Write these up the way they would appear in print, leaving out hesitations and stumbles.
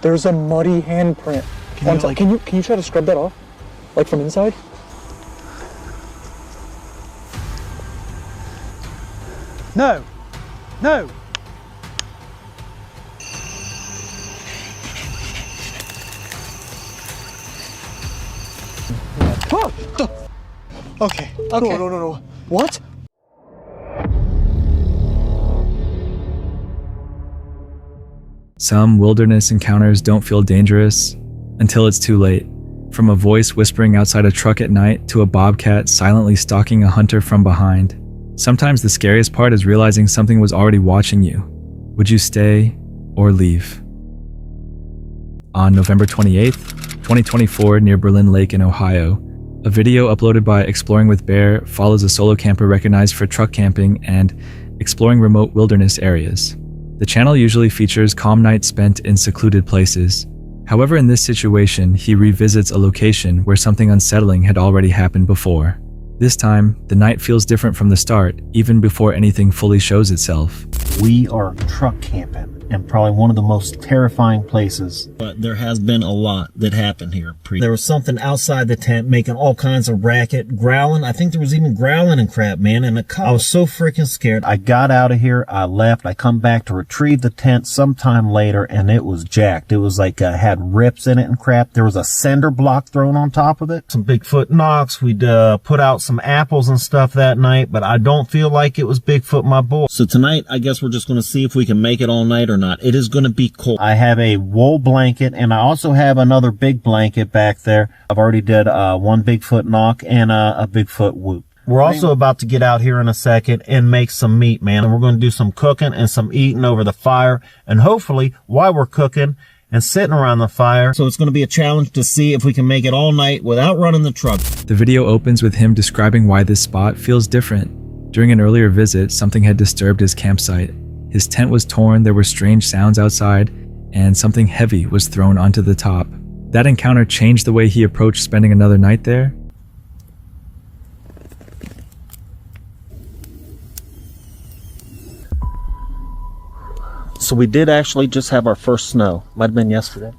There's a muddy handprint. Can you try to scrub that off? Like from inside? No. No. Oh. Okay. No. What? Some wilderness encounters don't feel dangerous until it's too late. From a voice whispering outside a truck at night to a bobcat silently stalking a hunter from behind. Sometimes the scariest part is realizing something was already watching you. Would you stay or leave? On November 28th, 2024, near Berlin Lake in Ohio, a video uploaded by Exploring with Bear follows a solo camper recognized for truck camping and exploring remote wilderness areas. The channel usually features calm nights spent in secluded places. However, in this situation, he revisits a location where something unsettling had already happened before. This time, the night feels different from the start, even before anything fully shows itself. We are truck camping in probably one of the most terrifying places. But there has been a lot that happened here. There was something outside the tent making all kinds of racket, growling. I think there was even growling and crap, man. And I was so freaking scared. I got out of here. I left. I come back to retrieve the tent sometime later, and it was jacked. It was like had rips in it and crap. There was a cinder block thrown on top of it. Some Bigfoot knocks. We'd put out some apples and stuff that night, but I don't feel like it was Bigfoot, my boy. So tonight, I guess we're just going to see if we can make it all night or not. It is going to be cold. I have a wool blanket, and I also have another big blanket back there. I've already did one Bigfoot knock and a Bigfoot whoop. We're also about to get out here in a second and make some meat, man. And we're going to do some cooking and some eating over the fire. And hopefully, while we're cooking and sitting around the fire, so it's going to be a challenge to see if we can make it all night without running the truck. The video opens with him describing why this spot feels different. During an earlier visit, something had disturbed his campsite. His tent was torn, there were strange sounds outside, and something heavy was thrown onto the top. That encounter changed the way he approached spending another night there. So we did actually just have our first snow. Might have been yesterday.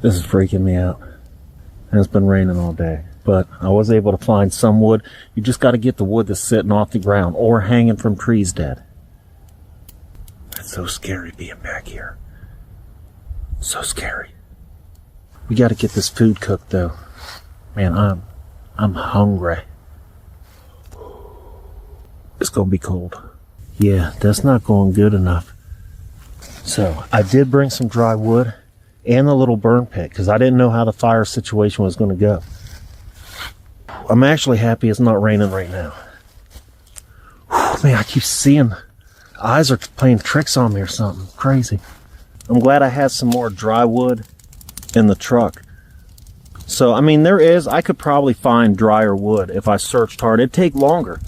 This is freaking me out. And it's been raining all day. But I was able to find some wood. You just got to get the wood that's sitting off the ground or hanging from trees dead. It's so scary being back here. So scary. We got to get this food cooked though. Man, I'm hungry. It's going to be cold. Yeah, that's not going good enough. So I did bring some dry wood and a little burn pit because I didn't know how the fire situation was going to go. I'm actually happy it's not raining right now. Man, I keep seeing eyes are playing tricks on me or something crazy. I'm glad I had some more dry wood in the truck. So, I mean, I could probably find drier wood if I searched hard. It'd take longer,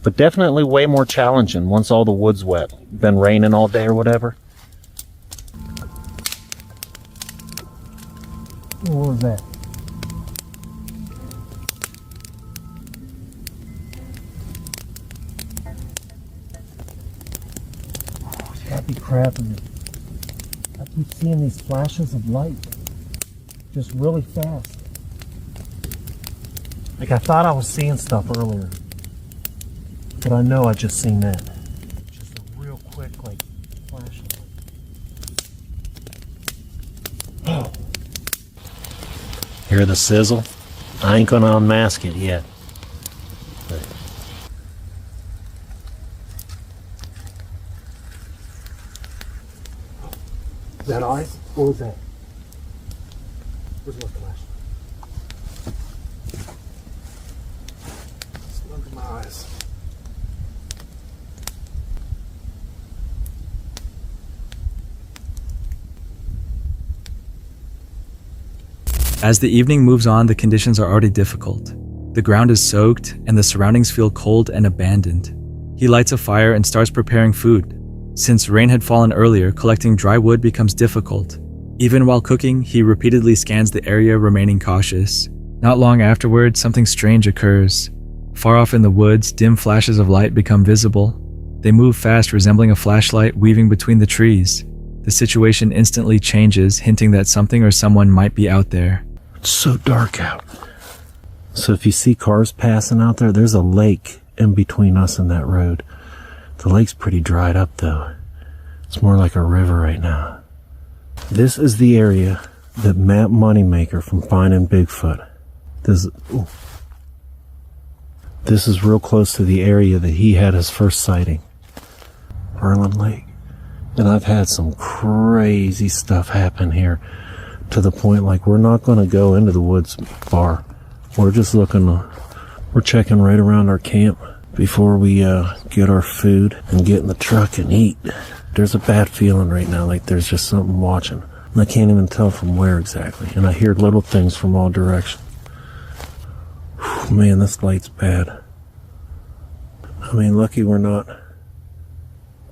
but definitely way more challenging once all the wood's wet. Been raining all day or whatever. What was that? Happy crap, and I keep seeing these flashes of light just really fast. Like I thought I was seeing stuff earlier, but I know I just seen that. Just a real quick like flash of light. Oh. Hear the sizzle? I ain't gonna unmask it yet. Is that eyes? What was that? Where's my flash? Look at my eyes. As the evening moves on, the conditions are already difficult. The ground is soaked and the surroundings feel cold and abandoned. He lights a fire and starts preparing food. Since rain had fallen earlier, collecting dry wood becomes difficult. Even while cooking, he repeatedly scans the area, remaining cautious. Not long afterward, something strange occurs. Far off in the woods, dim flashes of light become visible. They move fast, resembling a flashlight weaving between the trees. The situation instantly changes, hinting that something or someone might be out there. It's so dark out. So if you see cars passing out there, there's a lake in between us and that road. The lake's pretty dried up though. It's more like a river right now. This is the area that Matt Moneymaker from Finding Bigfoot. This is real close to the area that he had his first sighting. Berlin Lake. And I've had some crazy stuff happen here to the point like we're not going to go into the woods far. We're just we're checking right around our camp before we get our food and get in the truck and eat. There's a bad feeling right now, like there's just something watching. And I can't even tell from where exactly. And I hear little things from all directions. Whew, man, this light's bad. I mean, lucky we're not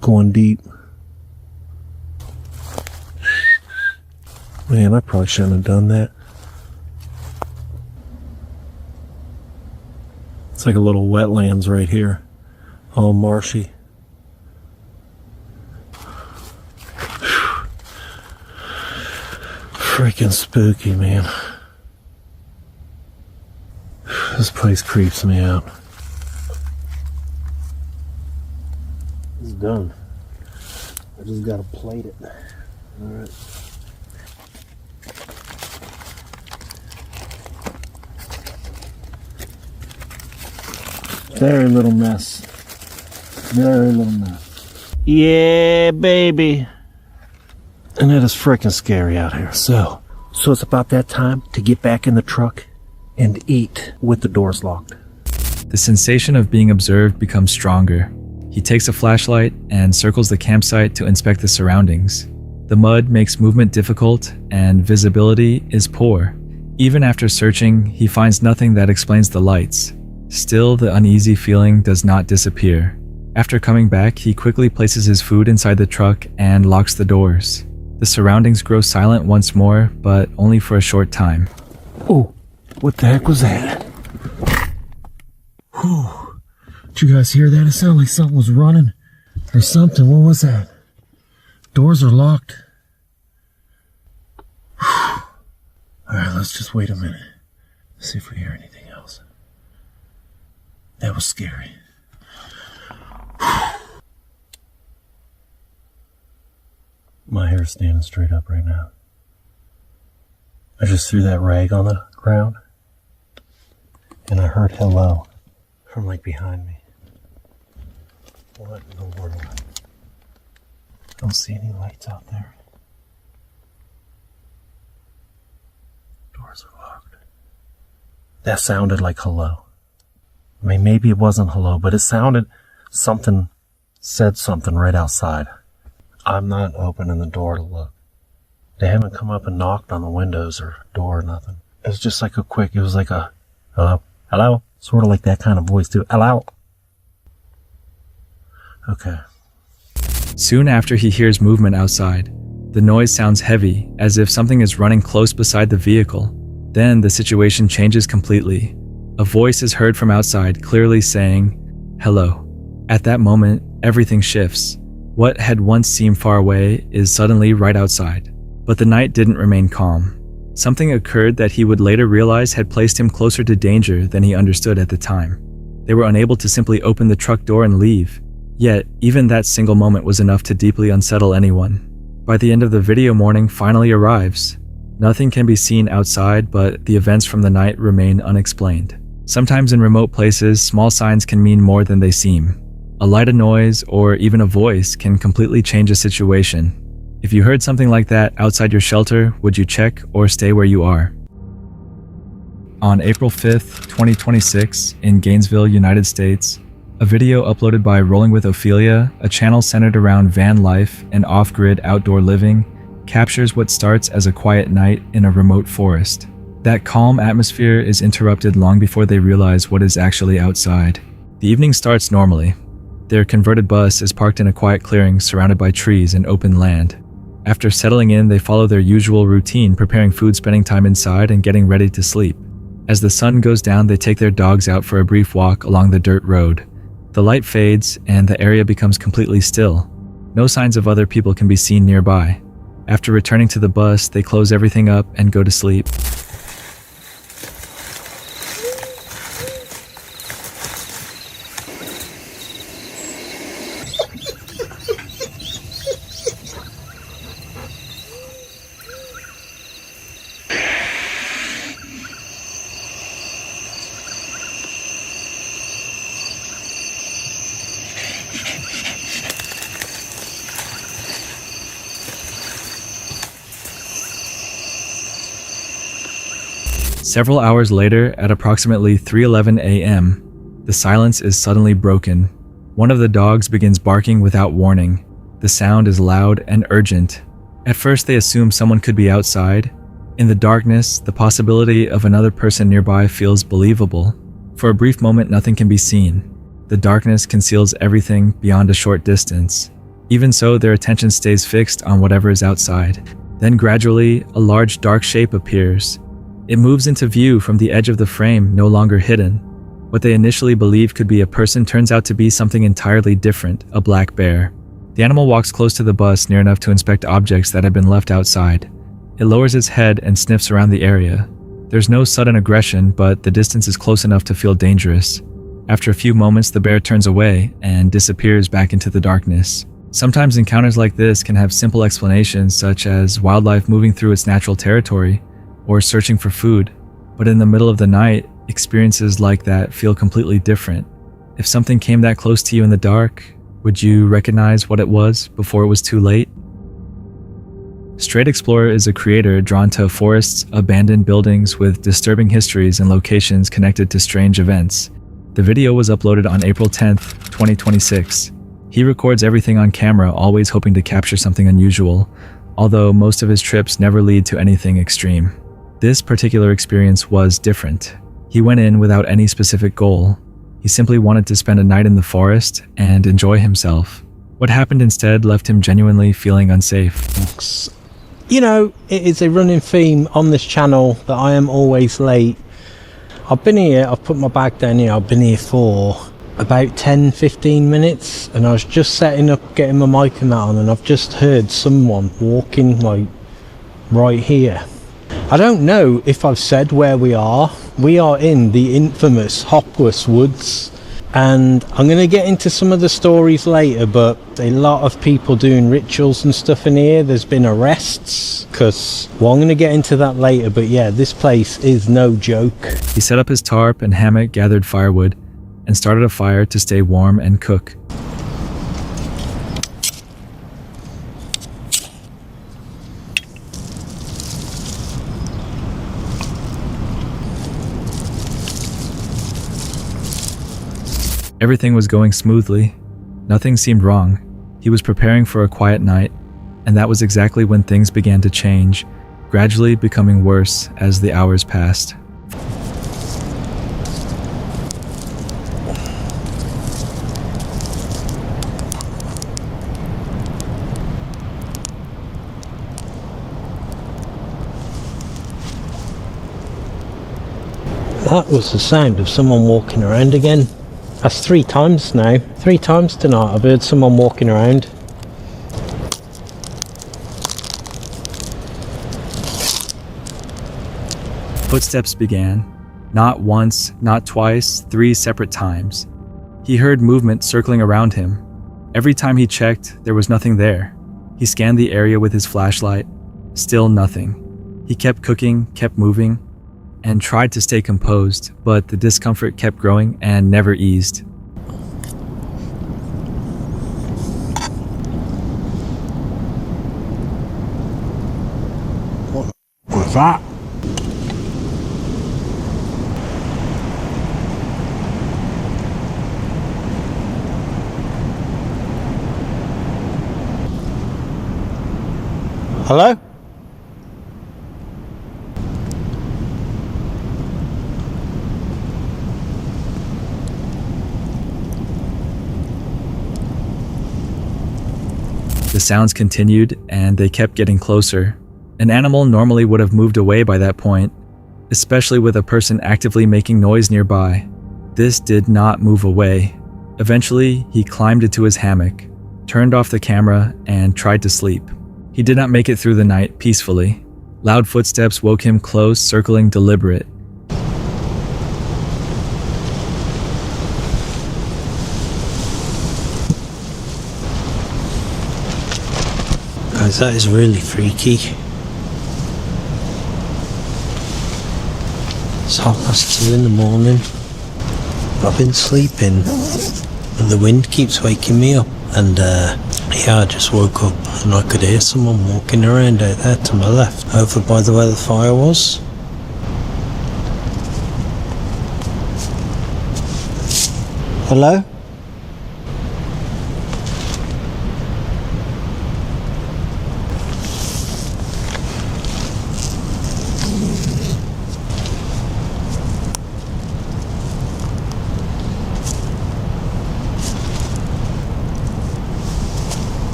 going deep. Man, I probably shouldn't have done that. It's like a little wetlands right here. All marshy. Freaking spooky, man. This place creeps me out. It's done. I just gotta plate it. Alright. Very little mess. Very little mess. Yeah, baby. And it is freaking scary out here. So it's about that time to get back in the truck and eat with the doors locked. The sensation of being observed becomes stronger. He takes a flashlight and circles the campsite to inspect the surroundings. The mud makes movement difficult and visibility is poor. Even after searching, he finds nothing that explains the lights. Still, the uneasy feeling does not disappear. After coming back, he quickly places his food inside the truck and locks the doors. The surroundings grow silent once more, but only for a short time. Oh, what the heck was that? Whew. Did you guys hear that? It sounded like something was running or something. What was that? Doors are locked. Whew. All right, let's just wait a minute. See if we hear anything else. That was scary. My hair's standing straight up right now. I just threw that rag on the ground and I heard hello from like behind me. What in the world? Don't see any lights out there. Doors are locked. That sounded like hello. I mean, maybe it wasn't hello, but it sounded something, said something right outside. I'm not opening the door to look. They haven't come up and knocked on the windows or door or nothing. It was just like it was like a, hello, hello, sort of like that kind of voice too. Hello. Okay. Soon after he hears movement outside, the noise sounds heavy, as if something is running close beside the vehicle. Then the situation changes completely. A voice is heard from outside, clearly saying, hello. At that moment, everything shifts. What had once seemed far away is suddenly right outside. But the night didn't remain calm. Something occurred that he would later realize had placed him closer to danger than he understood at the time. They were unable to simply open the truck door and leave. Yet, even that single moment was enough to deeply unsettle anyone. By the end of the video, morning finally arrives. Nothing can be seen outside, but the events from the night remain unexplained. Sometimes in remote places, small signs can mean more than they seem. A light, a noise, or even a voice can completely change a situation. If you heard something like that outside your shelter, would you check or stay where you are? On April 5th, 2026, in Gainesville, United States, a video uploaded by Rolling with Ophelia, a channel centered around van life and off-grid outdoor living, captures what starts as a quiet night in a remote forest. That calm atmosphere is interrupted long before they realize what is actually outside. The evening starts normally. Their converted bus is parked in a quiet clearing surrounded by trees and open land. After settling in, they follow their usual routine, preparing food, spending time inside, and getting ready to sleep. As the sun goes down, they take their dogs out for a brief walk along the dirt road. The light fades and the area becomes completely still. No signs of other people can be seen nearby. After returning to the bus, they close everything up and go to sleep. Several hours later, at approximately 3:11 a.m., the silence is suddenly broken. One of the dogs begins barking without warning. The sound is loud and urgent. At first, they assume someone could be outside. In the darkness, the possibility of another person nearby feels believable. For a brief moment, nothing can be seen. The darkness conceals everything beyond a short distance. Even so, their attention stays fixed on whatever is outside. Then gradually, a large dark shape appears. It moves into view from the edge of the frame, no longer hidden. What they initially believed could be a person turns out to be something entirely different, a black bear. The animal walks close to the bus, near enough to inspect objects that have been left outside. It lowers its head and sniffs around the area. There's no sudden aggression, but the distance is close enough to feel dangerous. After a few moments, the bear turns away and disappears back into the darkness. Sometimes encounters like this can have simple explanations, such as wildlife moving through its natural territory, or searching for food, but in the middle of the night, experiences like that feel completely different. If something came that close to you in the dark, would you recognize what it was before it was too late? Straight Explorer is a creator drawn to forests, abandoned buildings with disturbing histories and locations connected to strange events. The video was uploaded on April 10th, 2026. He records everything on camera, always hoping to capture something unusual, although most of his trips never lead to anything extreme. This particular experience was different. He went in without any specific goal. He simply wanted to spend a night in the forest and enjoy himself. What happened instead left him genuinely feeling unsafe. You know, it is a running theme on this channel that I am always late. I've been here, I've put my bag down here, I've been here for about 10-15 minutes, and I was just setting up, getting my mic and that on, and I've just heard someone walking like right here. I don't know if I've said where we are. We are in the infamous Hopworth Woods, and I'm going to get into some of the stories later, but a lot of people doing rituals and stuff in here. There's been arrests, I'm going to get into that later, but yeah, this place is no joke. He set up his tarp and hammock, gathered firewood, and started a fire to stay warm and cook. Everything was going smoothly. Nothing seemed wrong. He was preparing for a quiet night, and that was exactly when things began to change, gradually becoming worse as the hours passed. That was the sound of someone walking around again. That's 3 times now. 3 times tonight I've heard someone walking around. Footsteps began. Not once, not twice, 3 separate times. He heard movement circling around him. Every time he checked, there was nothing there. He scanned the area with his flashlight. Still nothing. He kept cooking, kept moving, and tried to stay composed, but the discomfort kept growing and never eased. What was that? Hello? The sounds continued, and they kept getting closer. An animal normally would have moved away by that point, especially with a person actively making noise nearby. This did not move away. Eventually, he climbed into his hammock, turned off the camera, and tried to sleep. He did not make it through the night peacefully. Loud footsteps woke him close, circling deliberate. Guys, that is really freaky. It's 2:30 in the morning. I've been sleeping and the wind keeps waking me up, and I just woke up and I could hear someone walking around out there to my left, over by where the fire was. Hello?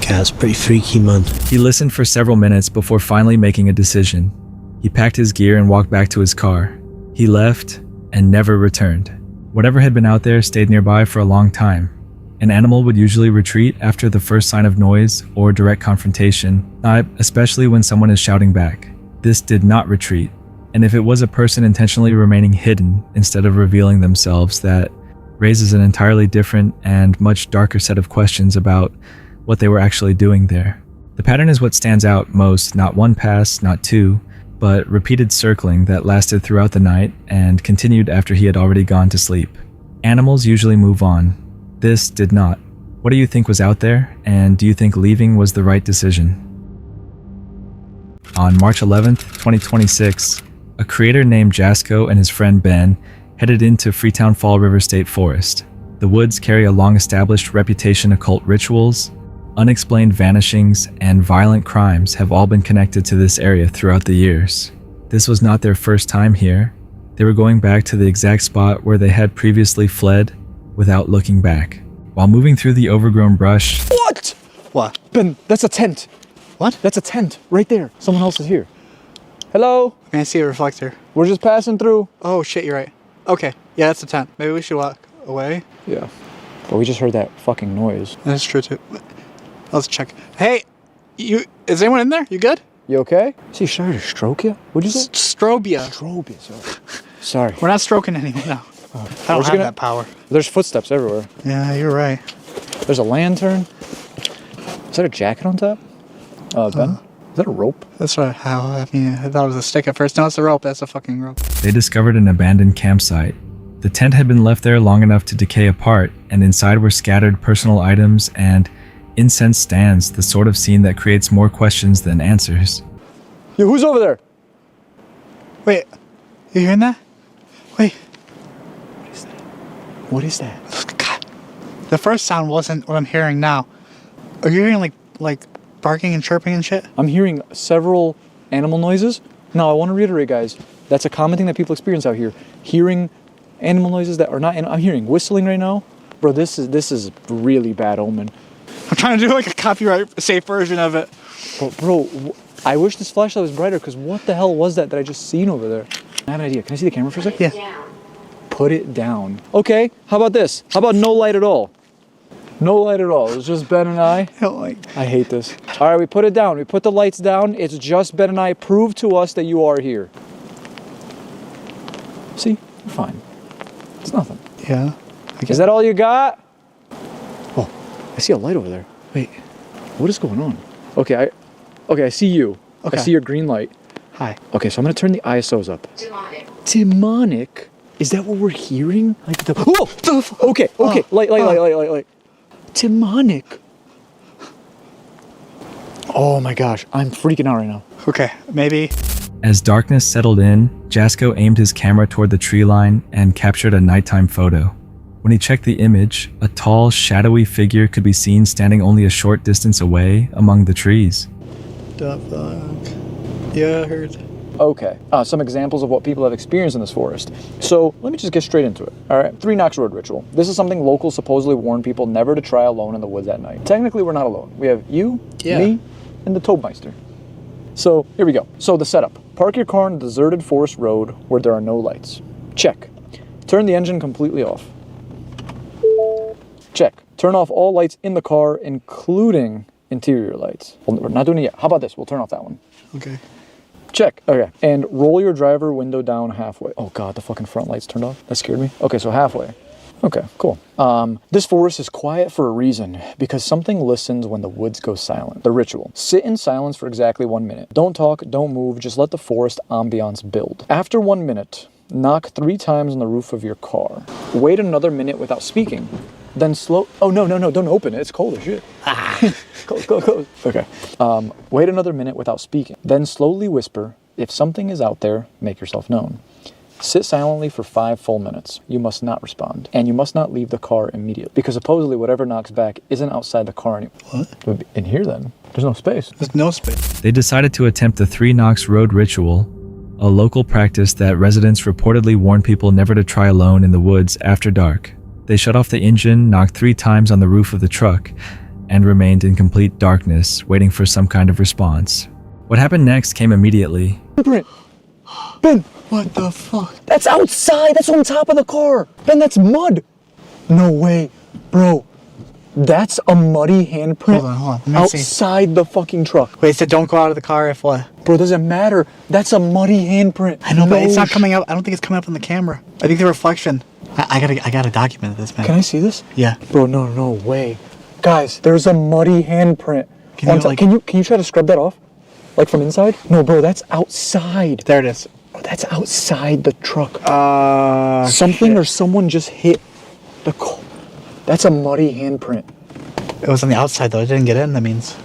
That's pretty freaky, man. He listened for several minutes before finally making a decision. He packed his gear and walked back to his car. He left and never returned. Whatever had been out there stayed nearby for a long time. An animal would usually retreat after the first sign of noise or direct confrontation, especially when someone is shouting back. This did not retreat, and if it was a person intentionally remaining hidden instead of revealing themselves, that raises an entirely different and much darker set of questions about what they were actually doing there. The pattern is what stands out most, not one pass, not two, but repeated circling that lasted throughout the night and continued after he had already gone to sleep. Animals usually move on. This did not. What do you think was out there, and do you think leaving was the right decision? On March 11th, 2026, a creator named Jasko and his friend Ben headed into Freetown Fall River State Forest. The woods carry a long-established reputation. Occult rituals, unexplained vanishings, and violent crimes have all been connected to this area throughout the years. This was not their first time here. They were going back to the exact spot where they had previously fled without looking back. While moving through the overgrown brush... What? What? Ben, that's a tent. What? That's a tent right there. Someone else is here. Hello? I see a reflector. We're just passing through. Oh shit, you're right. Okay, yeah, that's a tent. Maybe we should walk away. Yeah. But we just heard that fucking noise. That's true too. Let's check. Hey, is anyone in there? You good? You okay? Is he trying to stroke you? What'd you say? Strobia. Stroke you, sorry. Sorry. We're not stroking anyone now. I don't have that power. There's footsteps everywhere. Yeah, you're right. There's a lantern. Is that a jacket on top? Ben? Is that a rope? That's right. I thought it was a stick at first. No, it's a rope. That's a fucking rope. They discovered an abandoned campsite. The tent had been left there long enough to decay apart, and inside were scattered personal items and incense stands, the sort of scene that creates more questions than answers. Yo, who's over there? Wait, you hearing that? Wait. What is that? God. The first sound wasn't what I'm hearing now. Are you hearing like barking and chirping and shit? I'm hearing several animal noises. Now, I want to reiterate, guys, that's a common thing that people experience out here. Hearing animal noises that are not... I'm hearing whistling right now. Bro, this is really bad omen. I'm trying to do like a copyright safe version of it. But bro, I wish this flashlight was brighter, because what the hell was that I just seen over there? I have an idea. Can I see the camera for a sec? Yeah. Put it down. Okay, how about this? How about no light at all? No light at all. It's just Ben and I. I hate this. All right, we put it down. We put the lights down. It's just Ben and I. Prove to us that you are here. See? We're fine. It's nothing. Yeah. Is that all you got? Oh, I see a light over there. Wait, what is going on? Okay, I see you. Okay. I see your green light. Hi. Okay, so I'm gonna turn the ISOs up. Demonic. Demonic? Is that what we're hearing? Like the... Oh! Okay. Light. Demonic. Oh my gosh, I'm freaking out right now. Okay, maybe. As darkness settled in, Jasko aimed his camera toward the tree line and captured a nighttime photo. When he checked the image, a tall, shadowy figure could be seen standing only a short distance away among the trees. The fuck? Yeah, I heard. Okay, some examples of what people have experienced in this forest. So let me just get straight into it. All right, 3 Knocks Road ritual. This is something locals supposedly warn people never to try alone in the woods at night. Technically, we're not alone. We have you, me, and the Toadmeister. So here we go. So the setup. Park your car on a deserted forest road where there are no lights. Check. Turn the engine completely off. Check. Turn off all lights in the car, including interior lights. Well, we're not doing it yet. How about this? We'll turn off that one. Okay. Check. Okay. And roll your driver window down halfway. Oh God, the fucking front lights turned off. That scared me. Okay, so halfway. Okay, cool. This forest is quiet for a reason, because something listens when the woods go silent. The ritual. Sit in silence for exactly 1 minute. Don't talk, don't move, just let the forest ambiance build. After 1 minute, knock 3 times on the roof of your car. Wait another minute without speaking. Then oh no, don't open it, it's cold as shit. Close. Okay. Wait another minute without speaking. Then slowly whisper, if something is out there, make yourself known. Sit silently for 5 full minutes. You must not respond. And you must not leave the car immediately. Because supposedly whatever knocks back isn't outside the car anymore. What? In here then? There's no space. There's no space. They decided to attempt the 3 knocks road ritual, a local practice that residents reportedly warn people never to try alone in the woods after dark. They shut off the engine, knocked 3 times on the roof of the truck, and remained in complete darkness, waiting for some kind of response. What happened next came immediately. Ben! What the fuck? That's outside! That's on top of the car! Ben, that's mud! No way. Bro, that's a muddy handprint Hold on. Let me see. outside the fucking truck. Wait, it said don't go out of the car if what? Bro, doesn't matter. That's a muddy handprint. I know, but it's not sh- coming out. I don't think it's coming up on the camera. I think the reflection. I gotta document this, man. Can I see this? Yeah. Bro, no way. Guys, there's a muddy handprint. Can Can you try to scrub that off? Like from inside? No, bro, that's outside. There it is. Bro, that's outside the truck. Something or someone just hit the car. That's a muddy handprint. It was on the outside though. It didn't get in. That means.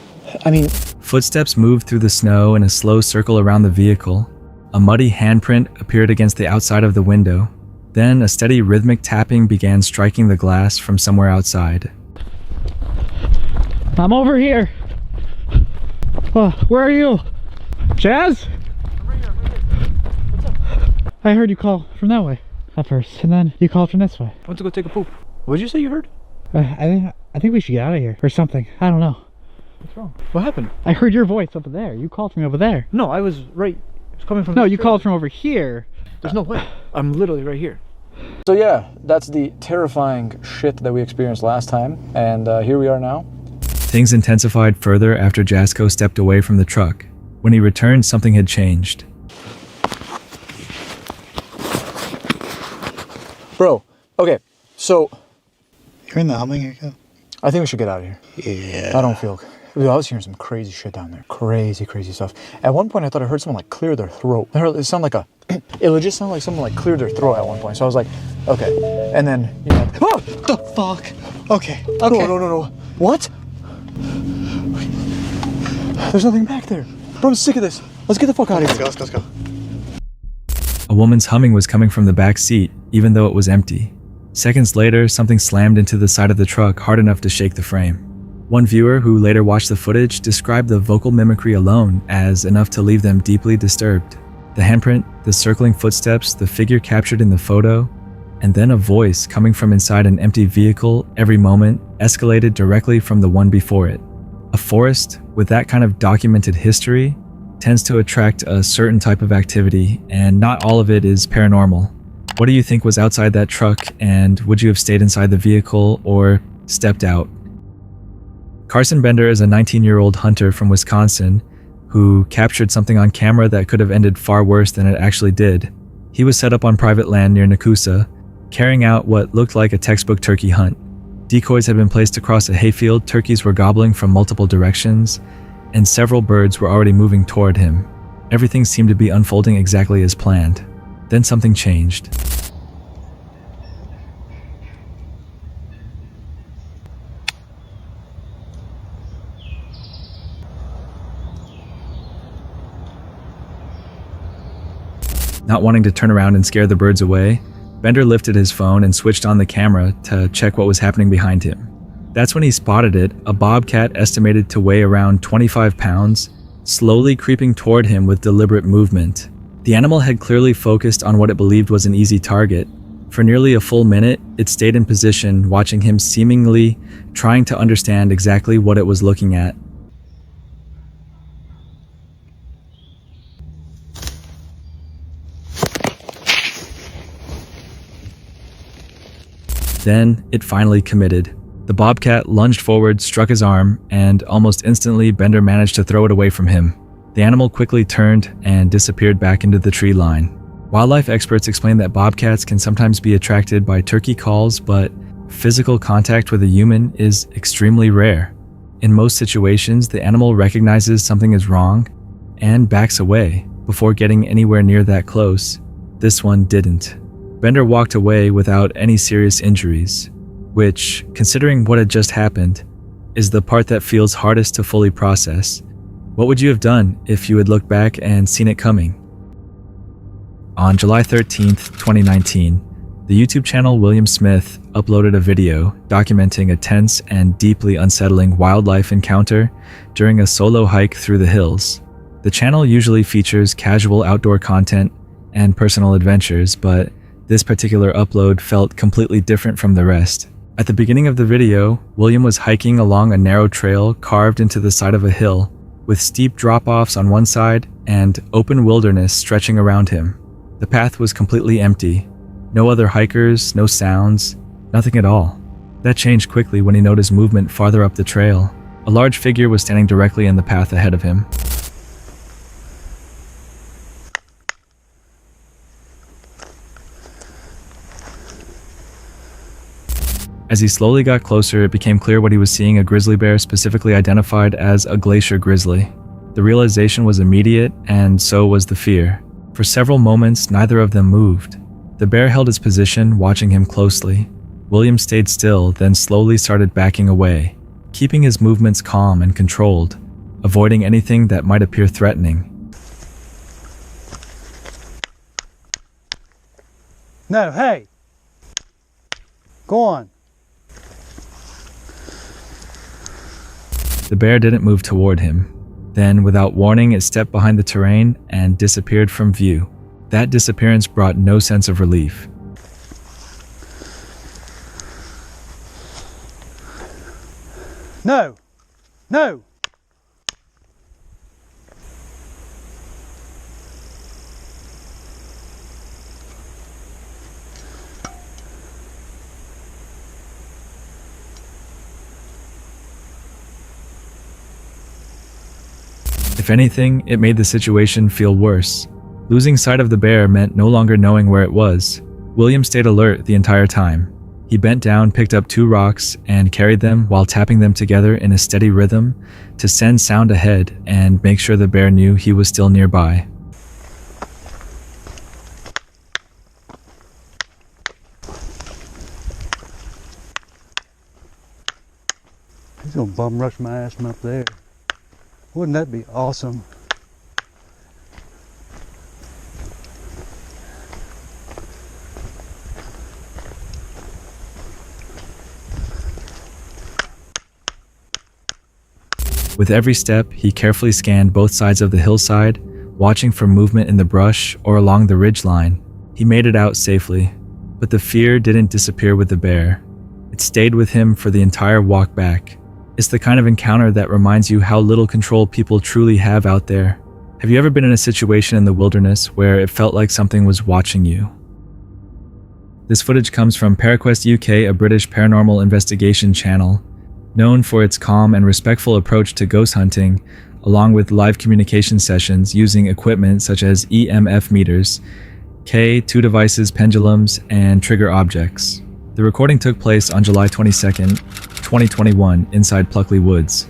I mean, Footsteps moved through the snow in a slow circle around the vehicle. A muddy handprint appeared against the outside of the window. Then a steady rhythmic tapping began striking the glass from somewhere outside. I'm over here. Oh, where are you? Jazz? I'm right here. What's up? I heard you call from that way at first, and then you called from this way. I went to go take a poop. What did you say you heard? I think we should get out of here or something. I don't know. What's wrong? What happened? I heard your voice over there. You called from over there. No, I was right. It was coming from. No, this you trailer. called from over here. There's no way. I'm literally right here. So yeah, that's the terrifying shit that we experienced last time, and here we are now. Things intensified further after Jasko stepped away from the truck. When he returned, something had changed. Bro, okay, so You're in the humming again. I think we should get out of here. Yeah. I don't feel good. Dude, I was hearing some crazy shit down there. Crazy stuff. At one point, I thought I heard someone like clear their throat. It sounded like a. It would just sound like someone like cleared their throat at one point. So I was like, okay. And then you know. Oh! The fuck. Okay. No. What? There's nothing back there. Bro, I'm sick of this. Let's get the fuck out of here. Let's go. A woman's humming was coming from the back seat, even though it was empty. Seconds later, something slammed into the side of the truck hard enough to shake the frame. One viewer who later watched the footage described the vocal mimicry alone as enough to leave them deeply disturbed. The handprint, the circling footsteps, the figure captured in the photo, and then a voice coming from inside an empty vehicle every moment escalated directly from the one before it. A forest with that kind of documented history tends to attract a certain type of activity, and not all of it is paranormal. What do you think was outside that truck, and would you have stayed inside the vehicle or stepped out? Carson Bender is a 19-year-old hunter from Wisconsin who captured something on camera that could have ended far worse than it actually did. He was set up on private land near Nakusa, carrying out what looked like a textbook turkey hunt. Decoys had been placed across a hayfield, turkeys were gobbling from multiple directions, and several birds were already moving toward him. Everything seemed to be unfolding exactly as planned. Then something changed. Not wanting to turn around and scare the birds away, Bender lifted his phone and switched on the camera to check what was happening behind him. That's when he spotted it, a bobcat estimated to weigh around 25 pounds, slowly creeping toward him with deliberate movement. The animal had clearly focused on what it believed was an easy target. For nearly a full minute, it stayed in position, watching him, seemingly trying to understand exactly what it was looking at. Then it finally committed. The bobcat lunged forward, struck his arm, and almost instantly Bender managed to throw it away from him. The animal quickly turned and disappeared back into the tree line. Wildlife experts explain that bobcats can sometimes be attracted by turkey calls, but physical contact with a human is extremely rare. In most situations, the animal recognizes something is wrong and backs away before getting anywhere near that close. This one didn't. Bender walked away without any serious injuries, which, considering what had just happened, is the part that feels hardest to fully process. What would you have done if you had looked back and seen it coming? On July 13th, 2019, the YouTube channel William Smith uploaded a video documenting a tense and deeply unsettling wildlife encounter during a solo hike through the hills. The channel usually features casual outdoor content and personal adventures, but this particular upload felt completely different from the rest. At the beginning of the video, William was hiking along a narrow trail carved into the side of a hill, with steep drop-offs on one side and open wilderness stretching around him. The path was completely empty. No other hikers, no sounds, nothing at all. That changed quickly when he noticed movement farther up the trail. A large figure was standing directly in the path ahead of him. As he slowly got closer, it became clear what he was seeing: a grizzly bear specifically identified as a glacier grizzly. The realization was immediate, and so was the fear. For several moments, neither of them moved. The bear held his position, watching him closely. William stayed still, then slowly started backing away, keeping his movements calm and controlled, avoiding anything that might appear threatening. No, hey! Go on. The bear didn't move toward him. Then, without warning, it stepped behind the terrain and disappeared from view. That disappearance brought no sense of relief. No! No! If anything, it made the situation feel worse. Losing sight of the bear meant no longer knowing where it was. William stayed alert the entire time. He bent down, picked up 2 rocks, and carried them while tapping them together in a steady rhythm to send sound ahead and make sure the bear knew he was still nearby. He's gonna bum rush my ass from up there. Wouldn't that be awesome? With every step, he carefully scanned both sides of the hillside, watching for movement in the brush or along the ridgeline. He made it out safely, but the fear didn't disappear with the bear. It stayed with him for the entire walk back. It's the kind of encounter that reminds you how little control people truly have out there. Have you ever been in a situation in the wilderness where it felt like something was watching you? This footage comes from ParaQuest UK, a British paranormal investigation channel, known for its calm and respectful approach to ghost hunting, along with live communication sessions using equipment such as EMF meters, K2 devices, pendulums, and trigger objects. The recording took place on July 22nd, 2021 inside Pluckley Woods,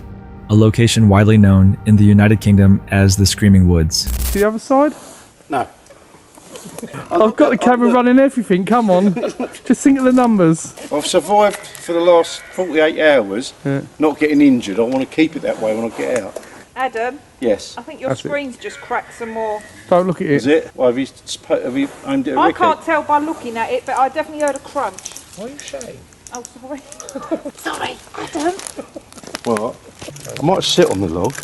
a location widely known in the United Kingdom as the Screaming Woods. The other side? No. I've got the camera running everything, come on. Just think of the numbers. I've survived for the last 48 hours, not getting injured. I want to keep it that way when I get out. Adam, Yes. I think your That's it. screen's just cracked some more. Don't look at Is it. it? Well, have you aimed it at I Ricky? can't tell by looking at it, but I definitely heard a crunch. Why are you saying? Oh, sorry. Sorry, Adam. Well, I might sit on the log.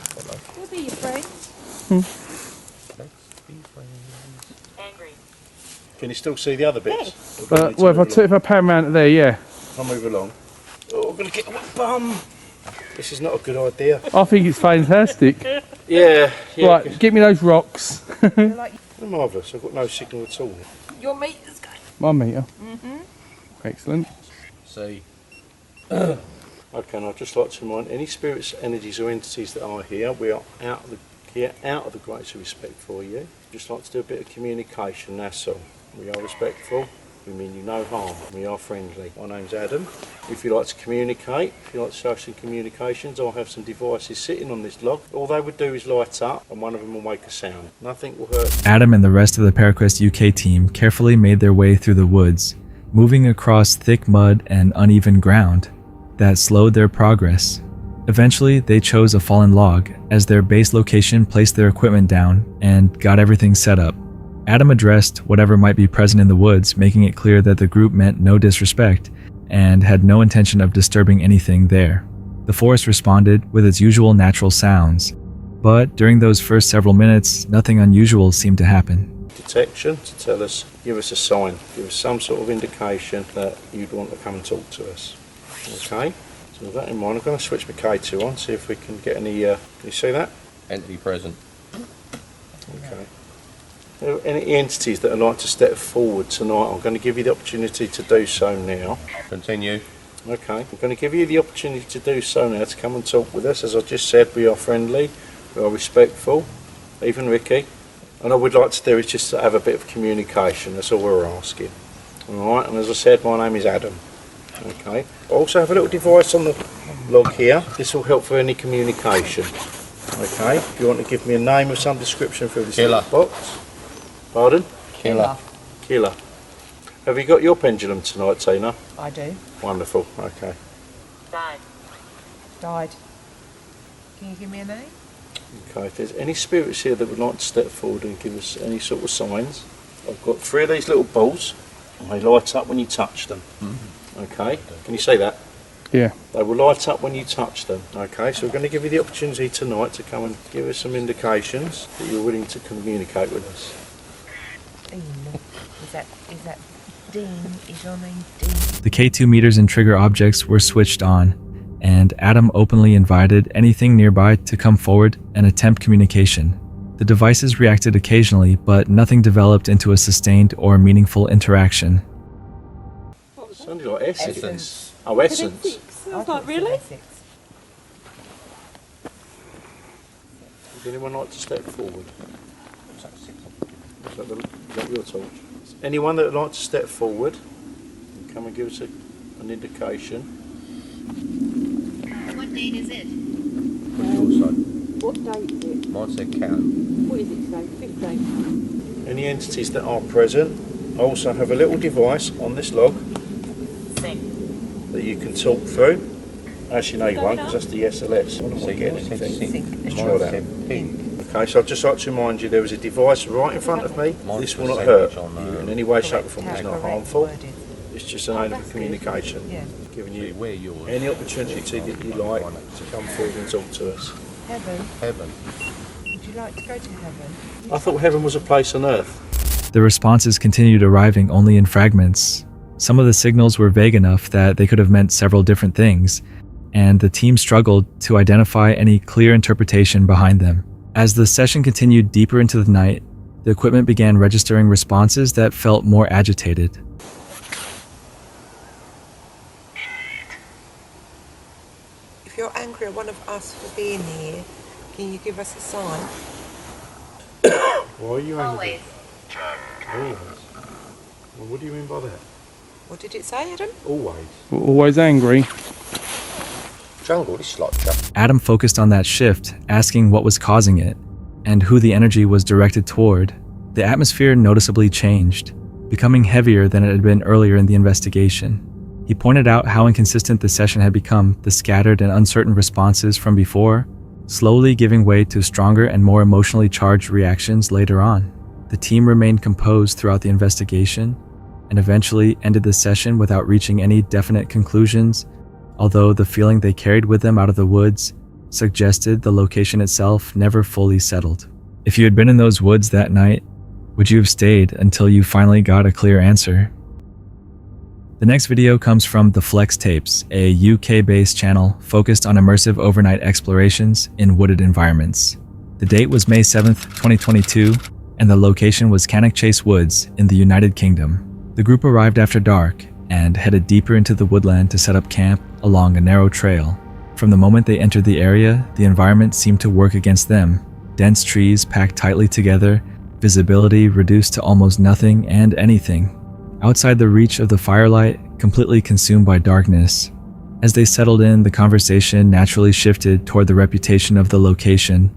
We'll be your friends. Angry. Can you still see the other bits? Well, if I pan around to there, yeah. I'll move along. Oh, I'm going to get a wet bum. This is not a good idea. I think it's fantastic. Yeah. Right, get me those rocks. Marvellous. I've got no signal at all. Your meter's going. My meter. Excellent. See. Okay, and I'd just like to remind any spirits, energies or entities that are here, we are out of the greatest respect for you. Just like to do a bit of communication, that's all. We are respectful, we mean you no harm, we are friendly. My name's Adam. If you like to communicate, if you like to show some communications, I'll have some devices sitting on this log. All they would do is light up and one of them will make a sound. Nothing will hurt. Adam and the rest of the ParaQuest UK team carefully made their way through the woods, moving across thick mud and uneven ground that slowed their progress. Eventually, they chose a fallen log as their base location, placed their equipment down, and got everything set up. Adam addressed whatever might be present in the woods, making it clear that the group meant no disrespect and had no intention of disturbing anything there. The forest responded with its usual natural sounds, but during those first several minutes, nothing unusual seemed to happen. Detection to tell us, give us a sign, give us some sort of indication that you'd want to come and talk to us. Okay, so with that in mind, I'm going to switch my K2 on, see if we can get any, can you see that? Entity present. Okay. Any entities that would like to step forward tonight, I'm going to give you the opportunity to do so now. Continue. Okay, I'm going to give you the opportunity to do so now, to come and talk with us. As I just said, we are friendly, we are respectful, even Ricky. And all we'd like to do is just to have a bit of communication, that's all we're asking. Alright, and as I said, my name is Adam. Okay, I also have a little device on the log here. This will help for any communication. Okay, if you want to give me a name or some description for this little box. Pardon? Killer. Killer. Have you got your pendulum tonight, Tina? I do. Wonderful, okay. Died. Can you give me a name? Okay, if there's any spirits here that would like to step forward and give us any sort of signs, I've got 3 of these little balls, and they light up when you touch them. Okay, can you see that? Yeah. They will light up when you touch them. Okay, so we're going to give you the opportunity tonight to come and give us some indications that you're willing to communicate with us. Dean. Is that Dean? Is your name Dean? The K2 meters and trigger objects were switched on, and Adam openly invited anything nearby to come forward and attempt communication. The devices reacted occasionally, but nothing developed into a sustained or meaningful interaction. It sounded like essence. Oh, essence. Sounds like really? Would anyone like to step forward? Is that your torch? Anyone that would like to step forward and come and give us an indication. What date is it? What's your side? What date is it? Mine said count. What is it today? 15. Any entities that are present, I also have a little device on this log that you can talk through. Actually, no, you won't, because that's the SLS. I don't want to get anything. Try that. Okay, so I'd just like to remind you there is a device right in front of me. This will not hurt you in any way, shape or form. It's not harmful. It's just an aid of communication. Giving you any opportunity that you like to come forward and talk to us. Heaven. Would you like to go to heaven? I thought heaven was a place on earth. The responses continued arriving only in fragments. Some of the signals were vague enough that they could have meant several different things, and the team struggled to identify any clear interpretation behind them. As the session continued deeper into the night, the equipment began registering responses that felt more agitated. If you're angry at one of us for being here, can you give us a sign? Why are you angry? Always. Well, what do you mean by that? What did it say, Adam? Always. Always angry. Jungle, this is like jungle. Adam focused on that shift, asking what was causing it, and who the energy was directed toward. The atmosphere noticeably changed, becoming heavier than it had been earlier in the investigation. He pointed out how inconsistent the session had become, the scattered and uncertain responses from before, slowly giving way to stronger and more emotionally charged reactions later on. The team remained composed throughout the investigation, and eventually ended the session without reaching any definite conclusions, although the feeling they carried with them out of the woods suggested the location itself never fully settled. If you had been in those woods that night, would you have stayed until you finally got a clear answer? The next video comes from The Flex Tapes, a UK-based channel focused on immersive overnight explorations in wooded environments. The date was May 7th, 2022, and the location was Cannock Chase Woods in the United Kingdom. The group arrived after dark and headed deeper into the woodland to set up camp along a narrow trail. From the moment they entered the area, the environment seemed to work against them. Dense trees packed tightly together, visibility reduced to almost nothing and anything. Outside the reach of the firelight, completely consumed by darkness. As they settled in, the conversation naturally shifted toward the reputation of the location.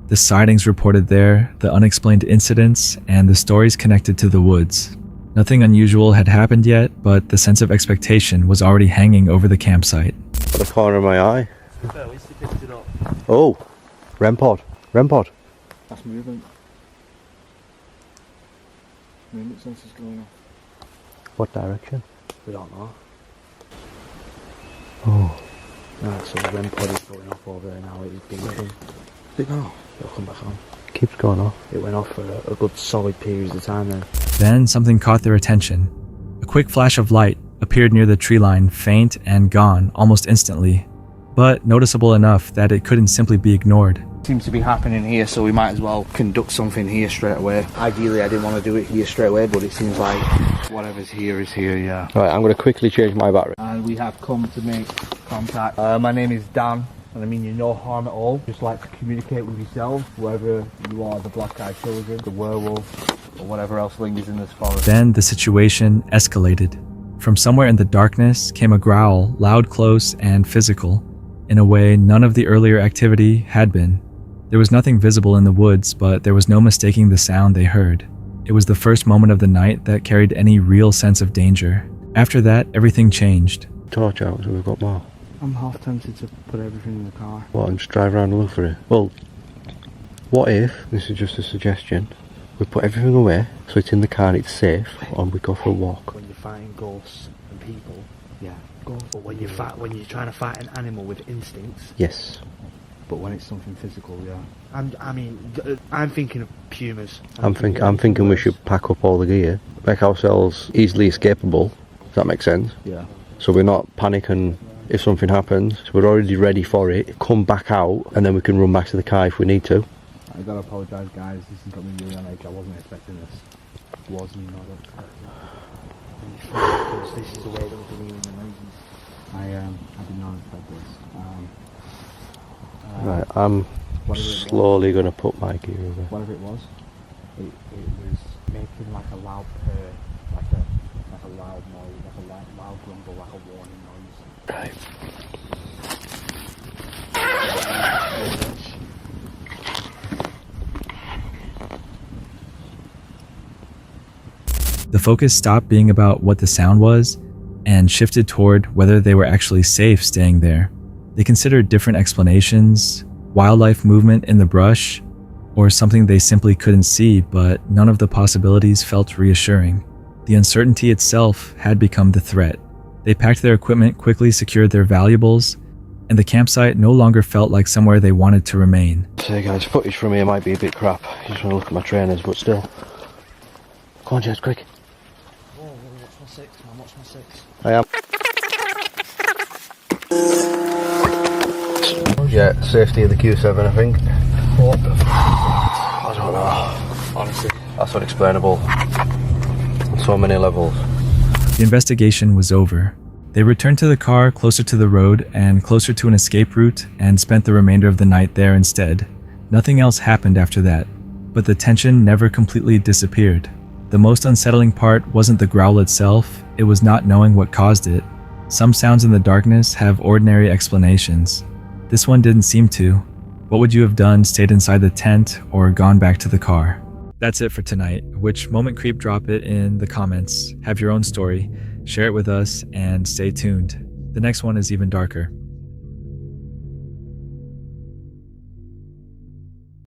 The sightings reported there, the unexplained incidents, and the stories connected to the woods. Nothing unusual had happened yet, but the sense of expectation was already hanging over the campsite. Got the corner of my eye. Oh, REM pod. REM pod. That's movement. Movement sensors going off. What direction? We don't know. Oh. Right, so the REM pod is going off over there now. It is beeping. Did it go off? It'll come back on. Keeps going off. It went off for a good solid period of time then. Then something caught their attention. A quick flash of light appeared near the tree line, faint and gone almost instantly, but noticeable enough that it couldn't simply be ignored. Seems to be happening here, so we might as well conduct something here straight away. Ideally, I didn't want to do it here straight away, but it seems like whatever's here is here, yeah. Right, I'm going to quickly change my battery. And we have come to make contact. My name is Dan, and I mean you no harm at all. Just like to communicate with yourselves, whoever you are, the black-eyed children, the werewolf, or whatever else lingers in this forest. Then the situation escalated. From somewhere in the darkness came a growl, loud, close, and physical, in a way none of the earlier activity had been. There was nothing visible in the woods, but there was no mistaking the sound they heard. It was the first moment of the night that carried any real sense of danger. After that, everything changed. Torch out, so we've got more. I'm half tempted to put everything in the car. What, and just drive around and look for it? Well, what if, this is just a suggestion, we put everything away, so it's in the car and it's safe, and we go for a walk. When you're fighting ghosts and people, yeah, go. But when you're trying to fight an animal with instincts, Yes. but when it's something physical, yeah. I'm thinking of pumas. I'm thinking we should pack up all the gear, make ourselves easily escapable. Does that make sense? Yeah. So we're not panicking if something happens. So we're already ready for it. Come back out, and then we can run back to the car if we need to. I gotta apologise, guys. This has got me really on edge. I wasn't expecting this. Was not expecting. Because this is the way that we've been hearing the noises. I did not expect this. Right, I'm slowly going to put my gear away. Whatever it was was making like a loud purr, like a loud noise, like a loud grumble, like a warning noise. Right. The focus stopped being about what the sound was and shifted toward whether they were actually safe staying there. They considered different explanations, wildlife movement in the brush, or something they simply couldn't see, but none of the possibilities felt reassuring. The uncertainty itself had become the threat. They packed their equipment, quickly secured their valuables, and the campsite no longer felt like somewhere they wanted to remain. So guys, footage from here might be a bit crap. You just want to look at my trainers, but still. Come on, Jez, quick. Oh, watch my six, man, watch my six. I am. Yeah, safety of the Q7, I think. I don't know. Honestly. That's unexplainable. On so many levels. The investigation was over. They returned to the car closer to the road and closer to an escape route and spent the remainder of the night there instead. Nothing else happened after that, but the tension never completely disappeared. The most unsettling part wasn't the growl itself, it was not knowing what caused it. Some sounds in the darkness have ordinary explanations. This one didn't seem to. What would you have done, stayed inside the tent, or gone back to the car? That's it for tonight. Which moment creep? Drop it in the comments. Have your own story, share it with us, and stay tuned. The next one is even darker.